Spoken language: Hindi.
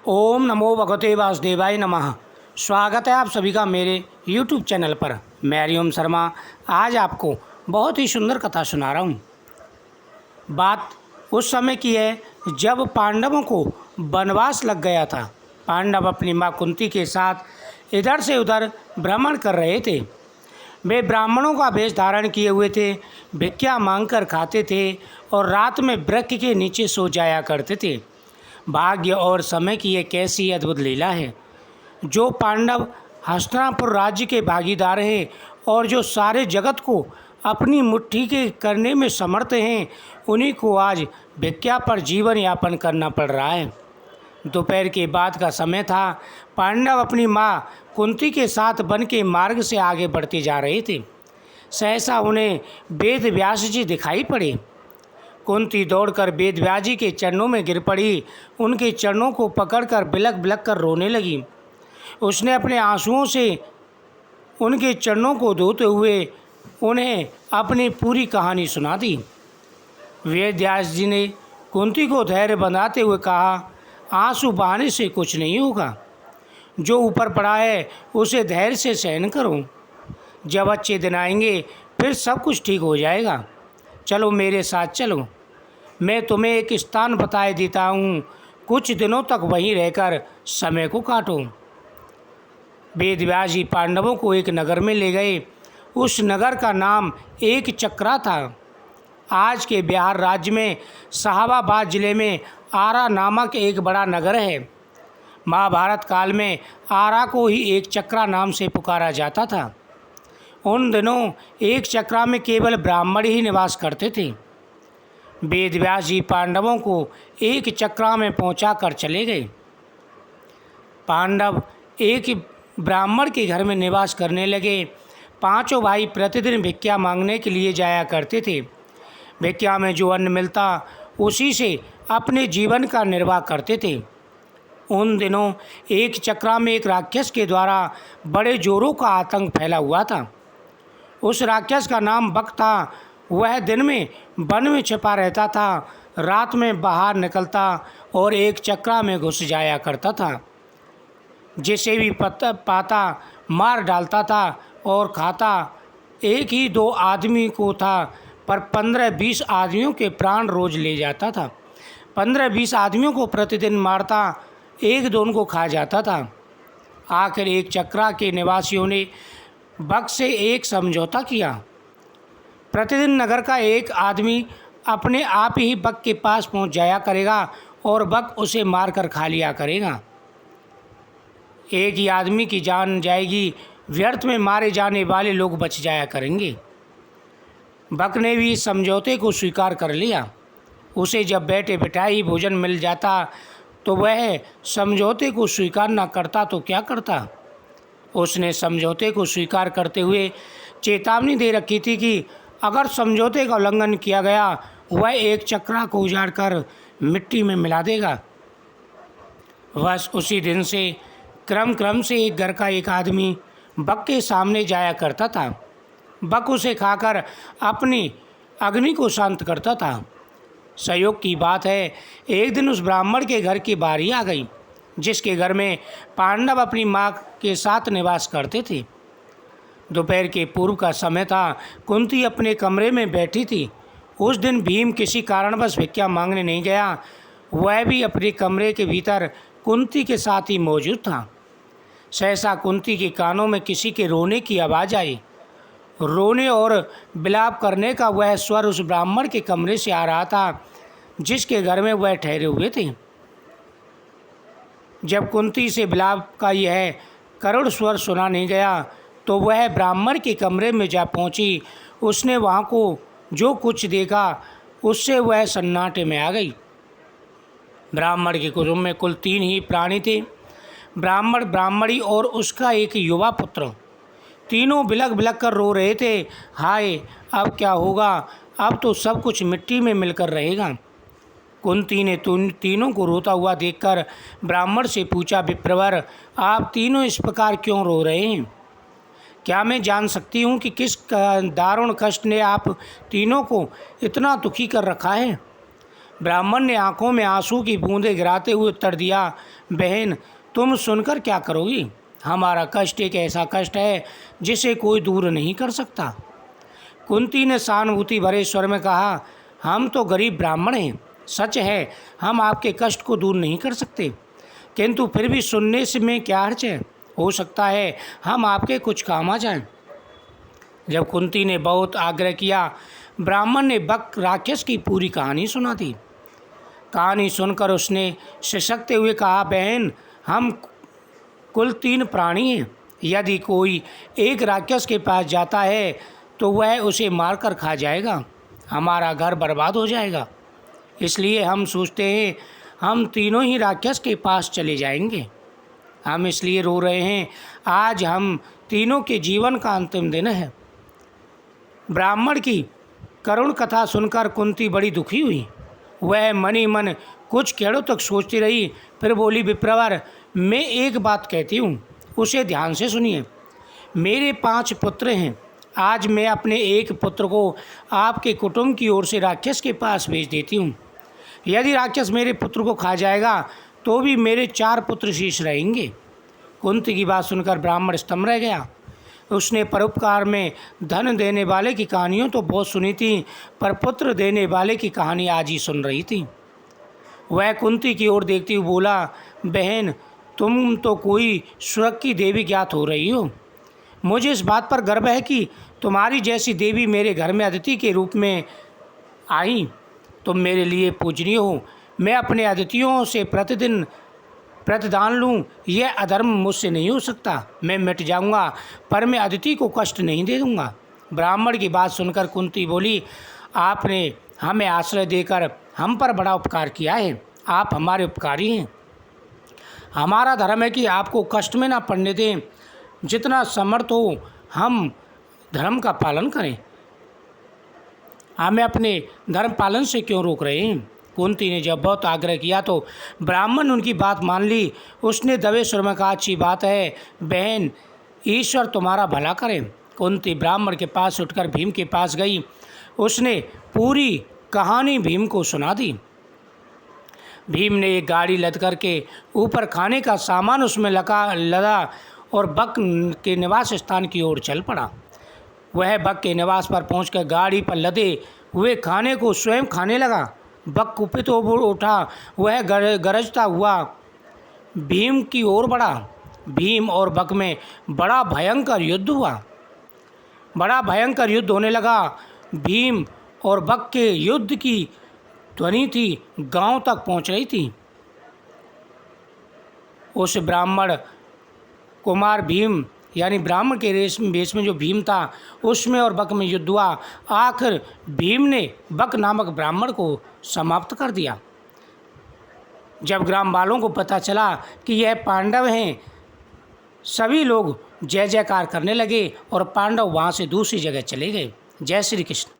ओम नमो भगवते वासुदेवाय नमः। स्वागत है आप सभी का मेरे YouTube चैनल पर। मैं हरिओम शर्मा आज आपको बहुत ही सुंदर कथा सुना रहा हूँ। बात उस समय की है जब पांडवों को वनवास लग गया था। पांडव अपनी माँ कुंती के साथ इधर से उधर भ्रमण कर रहे थे। वे ब्राह्मणों का वेश धारण किए हुए थे, भिक्षा मांगकर खाते थे और रात में वृक्ष के नीचे सो जाया करते थे। भाग्य और समय की एक ऐसी अद्भुत लीला है। जो पांडव हस्तिनापुर राज्य के भागीदार हैं और जो सारे जगत को अपनी मुट्ठी के करने में समर्थ हैं, उन्हीं को आज भिक्षा पर जीवन यापन करना पड़ रहा है। दोपहर के बाद का समय था। पांडव अपनी माँ कुंती के साथ वन के मार्ग से आगे बढ़ते जा रहे थे। सहसा उन्हें वेद व्यास जी दिखाई पड़े। कुंती दौड़कर वेद व्यास जी के चरणों में गिर पड़ी। उनके चरणों को पकड़कर बिलख बिलख कर रोने लगी। उसने अपने आंसुओं से उनके चरणों को धोते हुए उन्हें अपनी पूरी कहानी सुना दी। वेद व्यास जी ने कुंती को धैर्य बंधाते हुए कहा, आंसू बहाने से कुछ नहीं होगा। जो ऊपर पड़ा है उसे धैर्य से सहन करो। जब अच्छे दिन आएंगे फिर सब कुछ ठीक हो जाएगा। चलो मेरे साथ चलो, मैं तुम्हें एक स्थान बताए देता हूँ। कुछ दिनों तक वहीं रहकर समय को काटो। वेद व्यास जी पांडवों को एक नगर में ले गए। उस नगर का नाम एक चक्रा था। आज के बिहार राज्य में शाहाबाद जिले में आरा नामक एक बड़ा नगर है। महाभारत काल में आरा को ही एक चक्रा नाम से पुकारा जाता था। उन दिनों एक चक्रा में केवल ब्राह्मण ही निवास करते थे। वेद व्यास जी पांडवों को एक चक्रा में पहुंचा कर चले गए। पांडव एक ब्राह्मण के घर में निवास करने लगे। पांचों भाई प्रतिदिन भिक्षा मांगने के लिए जाया करते थे। भिक्षा में जो अन्न मिलता उसी से अपने जीवन का निर्वाह करते थे। उन दिनों एक चक्रा में एक राक्षस के द्वारा बड़े जोरों का आतंक फैला हुआ था। उस राक्षस का नाम बक था। वह दिन में वन में छिपा रहता था, रात में बाहर निकलता और एक चक्रा में घुस जाया करता था। जिसे भी पाता मार डालता था और खाता। एक ही दो आदमी को था, पर 15-20 आदमियों के प्राण रोज ले जाता था। 15-20 आदमियों को प्रतिदिन मारता, एक दो को खा जाता था। आखिर एक चक्रा के निवासियों ने बक से एक समझौता किया। प्रतिदिन नगर का एक आदमी अपने आप ही बक के पास पहुंच जाया करेगा और बक उसे मारकर खा लिया करेगा। एक ही आदमी की जान जाएगी, व्यर्थ में मारे जाने वाले लोग बच जाया करेंगे। बक ने भी इस समझौते को स्वीकार कर लिया। उसे जब बैठे बिठाई भोजन मिल जाता तो वह समझौते को स्वीकार न करता तो क्या करता। उसने समझौते को स्वीकार करते हुए चेतावनी दे रखी थी कि अगर समझौते का उल्लंघन किया गया वह एक चक्रा को उजाड़कर मिट्टी में मिला देगा। बस उसी दिन से क्रम से एक घर का एक आदमी बक के सामने जाया करता था। बक उसे खाकर अपनी अग्नि को शांत करता था। संयोग की बात है, एक दिन उस ब्राह्मण के घर की बारी आ गई, जिसके घर में पांडव अपनी माँ के साथ निवास करते थे। दोपहर के पूर्व का समय था। कुंती अपने कमरे में बैठी थी। उस दिन भीम किसी कारणवश भिक्षा मांगने नहीं गया। वह भी अपने कमरे के भीतर कुंती के साथ ही मौजूद था। सहसा कुंती के कानों में किसी के रोने की आवाज़ आई। रोने और विलाप करने का वह स्वर उस ब्राह्मण के कमरे से आ रहा था, जिसके घर में वह ठहरे हुए थे। जब कुंती से विलाप का यह करुण स्वर सुना नहीं गया तो वह ब्राह्मण के कमरे में जा पहुंची। उसने वहां को जो कुछ देखा उससे वह सन्नाटे में आ गई। ब्राह्मण के कुटुंब में कुल 3 ही प्राणी थे, ब्राह्मण, ब्राह्मणी और उसका एक युवा पुत्र। तीनों बिलख बिलख कर रो रहे थे। हाय, अब क्या होगा, अब तो सब कुछ मिट्टी में मिलकर रहेगा। कुंती ने तीनों को रोता हुआ देखकर ब्राह्मण से पूछा, विप्रवर, आप तीनों इस प्रकार क्यों रो रहे हैं? क्या मैं जान सकती हूँ कि किस दारुण कष्ट ने आप तीनों को इतना दुखी कर रखा है? ब्राह्मण ने आंखों में आंसू की बूंदें गिराते हुए उत्तर दिया, बहन, तुम सुनकर क्या करोगी? हमारा कष्ट एक ऐसा कष्ट है जिसे कोई दूर नहीं कर सकता। कुंती ने सहानुभूति भरे स्वर में कहा, हम तो गरीब ब्राह्मण हैं। सच है, हम आपके कष्ट को दूर नहीं कर सकते, किंतु फिर भी सुनने से में क्या हर्ज है? हो सकता है हम आपके कुछ काम आ जाएं। जब कुंती ने बहुत आग्रह किया, ब्राह्मण ने बक राक्षस की पूरी कहानी सुना दी। कहानी सुनकर उसने सिसकते हुए कहा, बहन, हम कुल 3 प्राणी हैं। यदि कोई एक राक्षस के पास जाता है तो वह उसे मारकर खा जाएगा, हमारा घर बर्बाद हो जाएगा। इसलिए हम सोचते हैं हम तीनों ही राक्षस के पास चले जाएंगे। हम इसलिए रो रहे हैं, आज हम तीनों के जीवन का अंतिम दिन है। ब्राह्मण की करुण कथा सुनकर कुंती बड़ी दुखी हुई। वह मन ही मन कुछ क्षणों तक सोचती रही, फिर बोली, विप्रवर, मैं एक बात कहती हूँ, उसे ध्यान से सुनिए। मेरे 5 पुत्र हैं। आज मैं अपने एक पुत्र को आपके कुटुंब की ओर से राक्षस के पास भेज देती हूँ। यदि राक्षस मेरे पुत्र को खा जाएगा तो भी मेरे 4 पुत्र शेष रहेंगे। कुंती की बात सुनकर ब्राह्मण स्तंभ रह गया। उसने परोपकार में धन देने वाले की कहानियों तो बहुत सुनी थी, पर पुत्र देने वाले की कहानी आज ही सुन रही थी। वह कुंती की ओर देखती हुई बोला, बहन, तुम तो कोई स्वर्ग की देवी ज्ञात हो रही हो। मुझे इस बात पर गर्व है कि तुम्हारी जैसी देवी मेरे घर में अतिथि के रूप में आई। तुम मेरे लिए पूजनीय हो। मैं अपने अतिथियों से प्रतिदिन प्रतिदान लूँ, यह अधर्म मुझसे नहीं हो सकता। मैं मिट जाऊँगा, पर मैं अतिथि को कष्ट नहीं दे दूँगा। ब्राह्मण की बात सुनकर कुंती बोली, आपने हमें आश्रय देकर हम पर बड़ा उपकार किया है। आप हमारे उपकारी हैं। हमारा धर्म है कि आपको कष्ट में ना पड़ने दें। जितना समर्थ हो हम धर्म का पालन करें। हमें अपने धर्म पालन से क्यों रोक रहे हैं? कुंती ने जब बहुत आग्रह किया तो ब्राह्मण उनकी बात मान ली। उसने दबे स्वर में कहा, अच्छी बात है बहन, ईश्वर तुम्हारा भला करे। कुंती ब्राह्मण के पास उठकर भीम के पास गई। उसने पूरी कहानी भीम को सुना दी। भीम ने एक गाड़ी लद करके ऊपर खाने का सामान उसमें लदा और बक के निवास स्थान की ओर चल पड़ा। वह बक के निवास पर पहुंचकर गाड़ी पर लदे हुए खाने को स्वयं खाने लगा। बक कुपित हो उठा। वह गरजता हुआ भीम की ओर बढ़ा। भीम और बक में बड़ा भयंकर युद्ध हुआ। बड़ा भयंकर युद्ध होने लगा। भीम और बक के युद्ध की ध्वनि थी गांव तक पहुंच रही थी। उस ब्राह्मण कुमार भीम यानी ब्राह्मण के वेश में जो भीम था उसमें और बक में युद्ध हुआ। आखिर भीम ने बक नामक ब्राह्मण को समाप्त कर दिया। जब ग्राम वालों को पता चला कि यह पांडव हैं, सभी लोग जय जयकार करने लगे और पांडव वहाँ से दूसरी जगह चले गए। जय श्री कृष्ण।